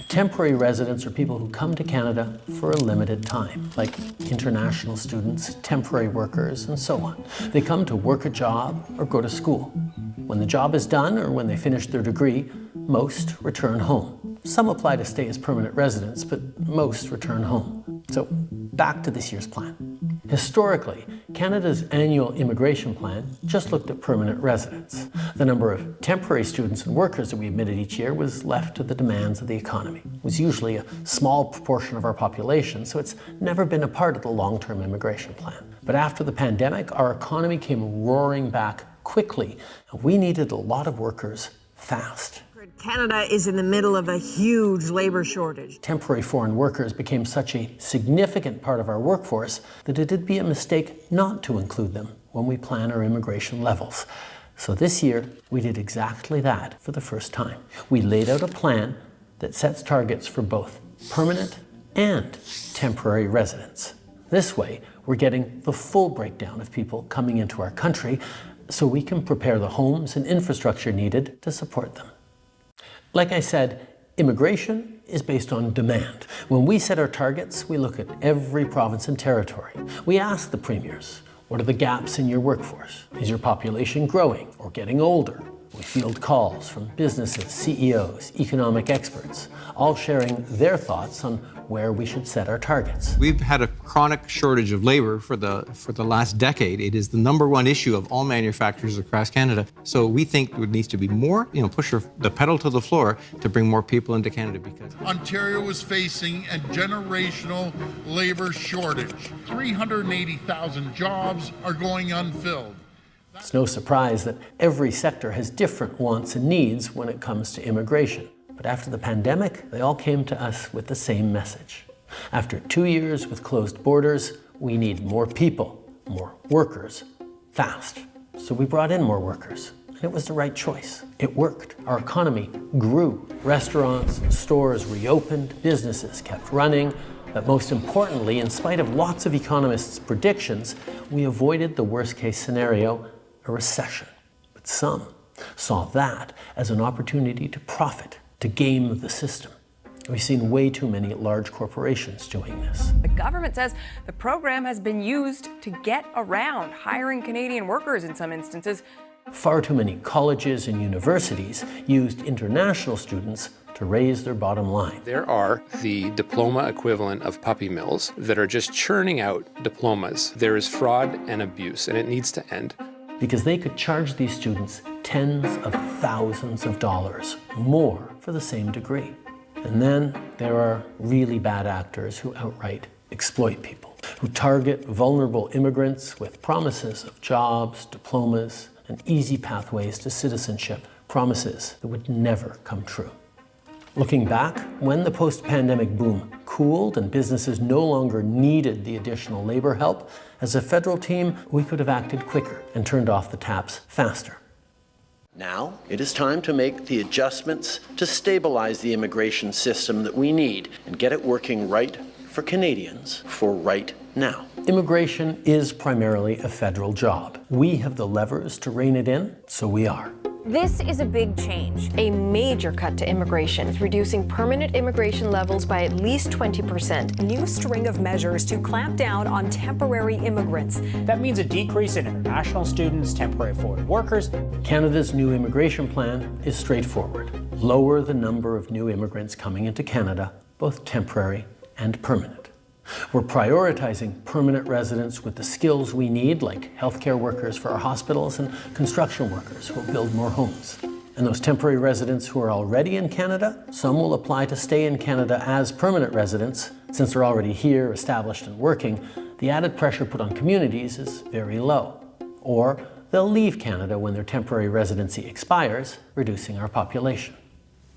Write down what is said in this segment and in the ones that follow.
Temporary residents are people who come to Canada for a limited time, like international students, temporary workers, and so on. They come to work a job or go to school. When the job is done or when they finish their degree, most return home. Some apply to stay as permanent residents, but most return home. So back to this year's plan. Historically, Canada's annual immigration plan just looked at permanent residents. The number of temporary students and workers that we admitted each year was left to the demands of the economy. It was usually a small proportion of our population, so it's never been a part of the long-term immigration plan. But after the pandemic, our economy came roaring back quickly, and we needed a lot of workers fast. Canada is in the middle of a huge labor shortage. Temporary foreign workers became such a significant part of our workforce that it'd be a mistake not to include them when we plan our immigration levels. So this year, we did exactly that for the first time. We laid out a plan that sets targets for both permanent and temporary residents. This way, we're getting the full breakdown of people coming into our country so we can prepare the homes and infrastructure needed to support them. Like I said, immigration is based on demand. When we set our targets, we look at every province and territory. We ask the premiers, what are the gaps in your workforce? Is your population growing or getting older? We field calls from businesses, CEOs, economic experts, all sharing their thoughts on where we should set our targets. We've had a chronic shortage of labor for the last decade. It is the #1 issue of all manufacturers across Canada. So we think there needs to be more, push the pedal to the floor to bring more people into Canada because Ontario is facing a generational labor shortage. 380,000 jobs are going unfilled. It's no surprise that every sector has different wants and needs when it comes to immigration. But after the pandemic, they all came to us with the same message. After 2 years with closed borders, we need more people, more workers, fast. So we brought in more workers, and it was the right choice. It worked. Our economy grew. Restaurants and stores reopened, businesses kept running, but most importantly, in spite of lots of economists' predictions, we avoided the worst-case scenario, a recession. But some saw that as an opportunity to profit, to game the system. We've seen way too many large corporations doing this. The government says the program has been used to get around hiring Canadian workers in some instances. Far too many colleges and universities used international students to raise their bottom line. There are the diploma equivalent of puppy mills that are just churning out diplomas. There is fraud and abuse, and it needs to end. Because they could charge these students tens of thousands of dollars more for the same degree. And then there are really bad actors who outright exploit people, who target vulnerable immigrants with promises of jobs, diplomas, and easy pathways to citizenship, promises that would never come true. Looking back, when the post-pandemic boom cooled and businesses no longer needed the additional labor help, as a federal team, we could have acted quicker and turned off the taps faster. Now, it is time to make the adjustments to stabilize the immigration system that we need and get it working right for Canadians for right now. Immigration is primarily a federal job. We have the levers to rein it in, so we are. This is a big change, a major cut to immigration, reducing permanent immigration levels by at least 20%. A new string of measures to clamp down on temporary immigrants. That means a decrease in international students, temporary foreign workers. Canada's new immigration plan is straightforward. Lower the number of new immigrants coming into Canada, both temporary and permanent. We're prioritizing permanent residents with the skills we need, like healthcare workers for our hospitals and construction workers who will build more homes. And those temporary residents who are already in Canada, some will apply to stay in Canada as permanent residents. Since they're already here, established and working, the added pressure put on communities is very low. Or they'll leave Canada when their temporary residency expires, reducing our population.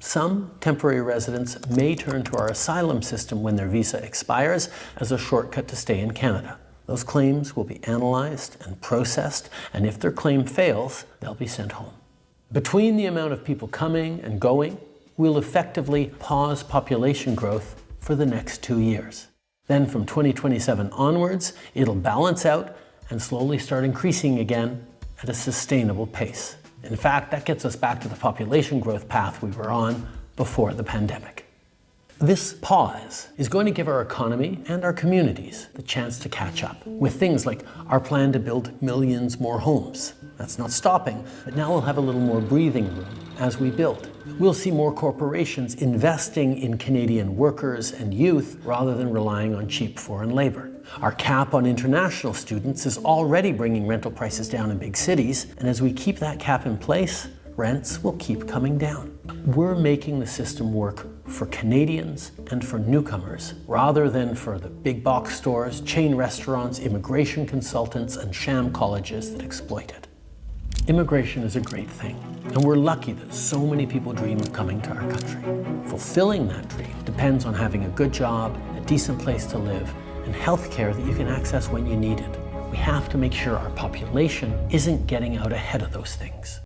Some temporary residents may turn to our asylum system when their visa expires as a shortcut to stay in Canada. Those claims will be analyzed and processed, and if their claim fails, they'll be sent home. Between the amount of people coming and going, we'll effectively pause population growth for the next 2 years. Then from 2027 onwards, it'll balance out and slowly start increasing again at a sustainable pace. In fact, that gets us back to the population growth path we were on before the pandemic. This pause is going to give our economy and our communities the chance to catch up with things like our plan to build millions more homes. That's not stopping, but now we'll have a little more breathing room as we build. We'll see more corporations investing in Canadian workers and youth rather than relying on cheap foreign labor. Our cap on international students is already bringing rental prices down in big cities, and as we keep that cap in place, rents will keep coming down. We're making the system work for Canadians and for newcomers, rather than for the big box stores, chain restaurants, immigration consultants, and sham colleges that exploit it. Immigration is a great thing, and we're lucky that so many people dream of coming to our country. Fulfilling that dream depends on having a good job, a decent place to live, and health care that you can access when you need it. We have to make sure our population isn't getting out ahead of those things.